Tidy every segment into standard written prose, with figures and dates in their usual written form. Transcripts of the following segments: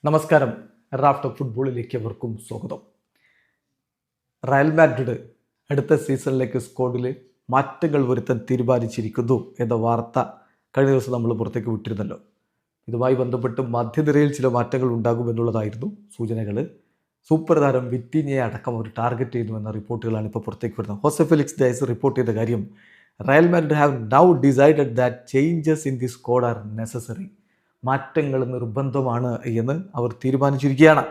നമസ്കാരം. Raft of ഫുട്ബോളിലേക്ക് അവർക്കും സ്വാഗതം. റയൽ മാഡ്രിഡ് അടുത്ത സീസണിലേക്ക് സ്ക്വാഡിൽ മാറ്റങ്ങൾ വരുത്താൻ തീരുമാനിച്ചിരിക്കുന്നു എന്ന വാർത്ത കഴിഞ്ഞ ദിവസം നമ്മൾ പുറത്തേക്ക് വിട്ടിരുന്നല്ലോ. ഇതുമായി ബന്ധപ്പെട്ട് മധ്യനിരയിൽ ചില മാറ്റങ്ങൾ ഉണ്ടാകുമെന്നുള്ളതായിരുന്നു സൂചനകൾ. സൂപ്പർ താരം വിറ്റീഞ്ഞയെ അടക്കം അവർ ടാർഗറ്റ് ചെയ്യുന്നു എന്ന റിപ്പോർട്ടുകളാണ് ഇപ്പോൾ പുറത്തേക്ക് വരുന്നത്. ഹോസെ ഫെലിക്സ് ഡയസ് റിപ്പോർട്ട് ചെയ്ത കാര്യം, Real Madrid have now decided that changes in the squad are necessary. മാറ്റങ്ങൾ നിർബന്ധമാണ് എന്ന് അവർ തീരുമാനിച്ചിരിക്കുകയാണ്.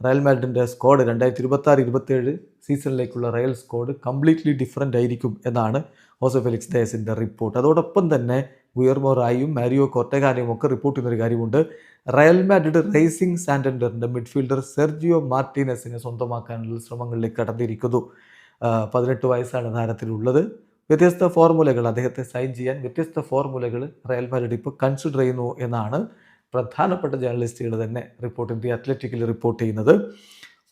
റയൽ മാഡ്രിഡിൻ്റെ സ്ക്വാഡ് 2026-27 സീസണിലേക്കുള്ള റയൽ സ്ക്വാഡ് കംപ്ലീറ്റ്ലി ഡിഫറൻ്റ് ആയിരിക്കും എന്നാണ് ഹോസെ ഫെലിക്സ് ഡയസിൻ്റെ റിപ്പോർട്ട്. അതോടൊപ്പം തന്നെ ഗുയർമോ റായും മാരിയോ കോർട്ടഗാനയും ഒക്കെ റിപ്പോർട്ട് ചെയ്യുന്നൊരു കാര്യമുണ്ട്. റയൽ മാഡ്രിഡ് റേസിംഗ് സാന്റൻഡറിൻ്റെ മിഡ്ഫീൽഡർ സെർജിയോ മാർട്ടീനസിനെ സ്വന്തമാക്കാനുള്ള ശ്രമങ്ങളിലേക്ക് കടന്നിരിക്കുന്നു. 18 വയസ്സാണ് താരത്തിലുള്ളത്. വ്യത്യസ്ത ഫോർമുലകൾ, അദ്ദേഹത്തെ സൈൻ ചെയ്യാൻ വ്യത്യസ്ത ഫോർമുലകൾ റയൽ മാഡ്രിഡ് ഇപ്പോൾ കൺസിഡർ ചെയ്യുന്നു എന്നാണ് പ്രധാനപ്പെട്ട ജേർണലിസ്റ്റുകൾ തന്നെ ദി അത്ലറ്റിക്കിൽ റിപ്പോർട്ട് ചെയ്യുന്നത്.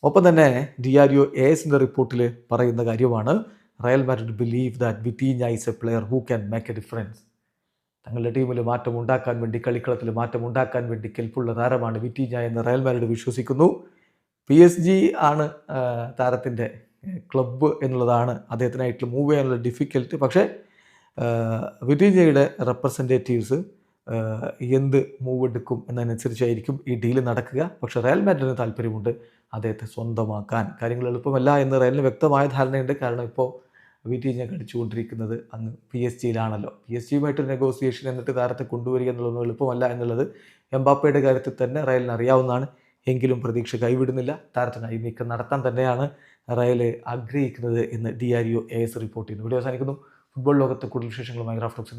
ഒപ്പം തന്നെ ഡിയാരിയോ എസിൻ്റെ റിപ്പോർട്ടിൽ പറയുന്ന കാര്യമാണ്, Real Madrid believe that വിറ്റീഞ്ഞ is A player who can make A difference. തങ്ങളുടെ ടീമിൽ മാറ്റം ഉണ്ടാക്കാൻ വേണ്ടി, കളിക്കളത്തിൽ മാറ്റം ഉണ്ടാക്കാൻ വേണ്ടി കെൽപ്പുള്ള താരമാണ് വിറ്റീഞ്ഞ എന്ന് റയൽ മാഡ്രിഡ് വിശ്വസിക്കുന്നു. PSG ആണ് താരത്തിൻ്റെ ക്ലബ്ബ് എന്നുള്ളതാണ് അദ്ദേഹത്തിനായിട്ട് മൂവ് ചെയ്യാനുള്ള ഡിഫിക്കൽട്ട്. പക്ഷേ വിറ്റീഞ്ഞയുടെ റെപ്രസെൻറ്റേറ്റീവ്സ് എന്ത് മൂവ് എടുക്കും എന്നതനുസരിച്ചായിരിക്കും ഈ ഡീല് നടക്കുക. പക്ഷേ റയൽ മാഡ്രിഡിന് താല്പര്യമുണ്ട് അദ്ദേഹത്തെ സ്വന്തമാക്കാൻ. കാര്യങ്ങൾ എളുപ്പമല്ല എന്ന് റയലിന് വ്യക്തമായ ധാരണയുണ്ട്. കാരണം ഇപ്പോൾ വിറ്റീഞ്ഞ കളിച്ചുകൊണ്ടിരിക്കുന്നത് അങ്ങ് PSG-യിലാണല്ലോ. PSG-യുമായിട്ടൊരു നെഗോസിയേഷൻ എന്നിട്ട് താരത്തെ കൊണ്ടുവരിക എന്നുള്ളതൊന്നും എളുപ്പമല്ല എന്നുള്ളത് എംബാപ്പയുടെ കാര്യത്തിൽ തന്നെ റയലിന് അറിയാവുന്നതാണ്. എങ്കിലും പ്രതീക്ഷ കൈവിടുന്നില്ല. താരത്തിനായി നീക്കം നടത്താൻ തന്നെയാണ് റയൽ ആഗ്രഹിക്കുന്നത് എന്ന് ഡിയാരിയോ എസ് റിപ്പോർട്ട് ചെയ്യുന്നു. വീഡിയോ അവസാനിക്കുന്നു. ഫുട്ബോൾ ലോകത്തെ കൂടുതൽ വിശേഷങ്ങളുമായി റാഫ്റ്റ് ഓഫ്